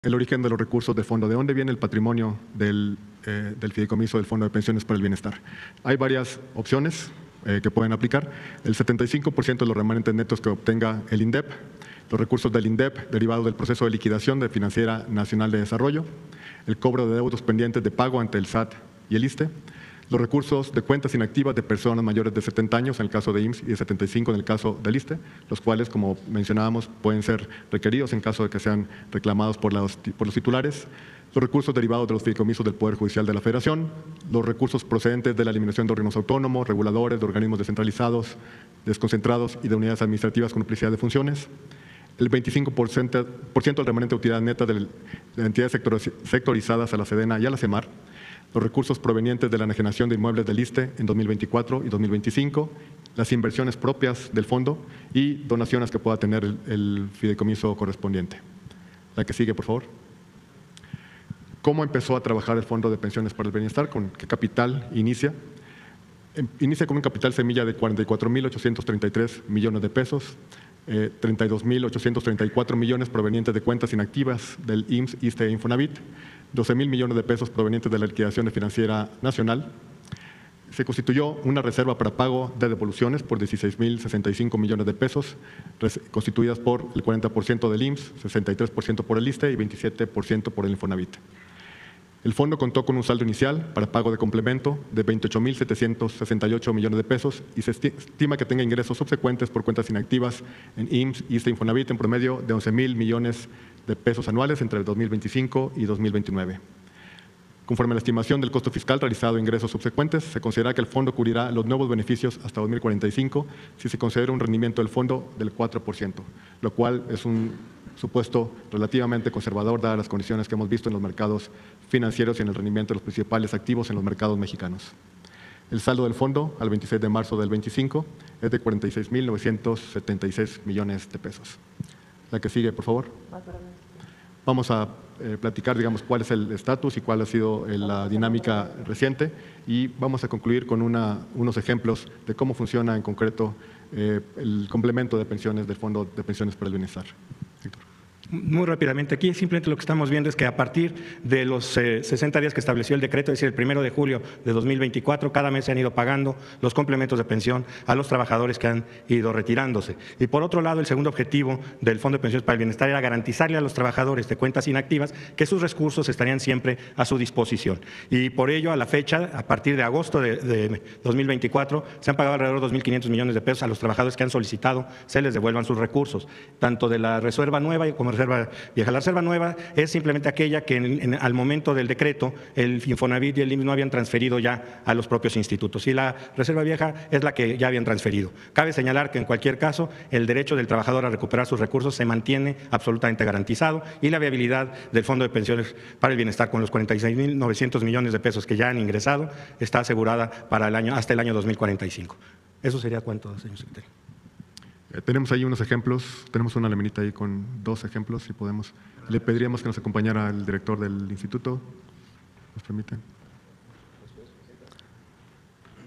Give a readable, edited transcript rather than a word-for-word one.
el origen de los recursos del fondo, de dónde viene el patrimonio del fideicomiso del Fondo de Pensiones para el Bienestar. Hay varias opciones que pueden aplicar. El 75% de los remanentes netos que obtenga el INDEP, los recursos del INDEP derivados del proceso de liquidación de Financiera Nacional de Desarrollo, el cobro de deudos pendientes de pago ante el SAT y el ISSSTE, los recursos de cuentas inactivas de personas mayores de 70 años en el caso de IMSS y de 75 en el caso del ISSSTE, los cuales, como mencionábamos, pueden ser requeridos en caso de que sean reclamados por los titulares, los recursos derivados de los fideicomisos del Poder Judicial de la Federación, los recursos procedentes de la eliminación de órganos autónomos, reguladores, de organismos descentralizados, desconcentrados y de unidades administrativas con duplicidad de funciones, el 25% del remanente de utilidad neta de entidades sectorizadas a la SEDENA y a la CEMAR, los recursos provenientes de la enajenación de inmuebles del ISSSTE en 2024 y 2025, las inversiones propias del fondo y donaciones que pueda tener el fideicomiso correspondiente. La que sigue, por favor. ¿Cómo empezó a trabajar el Fondo de Pensiones para el Bienestar? ¿Con qué capital inicia? Inicia con un capital semilla de 44.833 millones de pesos, 32.834 millones provenientes de cuentas inactivas del IMSS, ISSSTE e Infonavit, 12.000 millones de pesos provenientes de la liquidación de Financiera Nacional. Se constituyó una reserva para pago de devoluciones por 16.065 millones de pesos, constituidas por el 40% del IMSS, 63% por el ISSSTE y 27% por el Infonavit. El fondo contó con un saldo inicial para pago de complemento de 28.768 millones de pesos y se estima que tenga ingresos subsecuentes por cuentas inactivas en IMSS, ISSSTE e Infonavit en promedio de 11.000 millones de pesos anuales entre el 2025 y 2029. Conforme a la estimación del costo fiscal realizado en ingresos subsecuentes, se considera que el fondo cubrirá los nuevos beneficios hasta 2045 si se considera un rendimiento del fondo del 4%, lo cual es un supuesto relativamente conservador dadas las condiciones que hemos visto en los mercados financieros y en el rendimiento de los principales activos en los mercados mexicanos. El saldo del fondo al 26 de marzo del 25 es de 46.976 millones de pesos. La que sigue, por favor. Vamos a platicar, digamos, cuál es el estatus y cuál ha sido la dinámica reciente y vamos a concluir con unos ejemplos de cómo funciona en concreto el complemento de pensiones del Fondo de Pensiones para el Bienestar. Víctor. Muy rápidamente, aquí simplemente lo que estamos viendo es que a partir de los 60 días que estableció el decreto, es decir, el 1 de julio de 2024, cada mes se han ido pagando los complementos de pensión a los trabajadores que han ido retirándose. Y por otro lado, el segundo objetivo del Fondo de Pensiones para el Bienestar era garantizarle a los trabajadores de cuentas inactivas que sus recursos estarían siempre a su disposición. Y por ello, a la fecha, a partir de agosto de 2024, se han pagado alrededor de 2.500 millones de pesos a los trabajadores que han solicitado se les devuelvan sus recursos, tanto de la reserva nueva como reserva vieja. La reserva nueva es simplemente aquella que al momento del decreto el Infonavit y el IMSS no habían transferido ya a los propios institutos, y la reserva vieja es la que ya habían transferido. Cabe señalar que en cualquier caso el derecho del trabajador a recuperar sus recursos se mantiene absolutamente garantizado y la viabilidad del Fondo de Pensiones para el Bienestar con los 46.900 millones de pesos que ya han ingresado está asegurada para hasta el año 2045. Eso sería cuánto, señor secretario. Tenemos ahí unos ejemplos, tenemos una laminita ahí con 2 ejemplos, si podemos. Le pediríamos que nos acompañara el director del instituto, ¿nos permiten?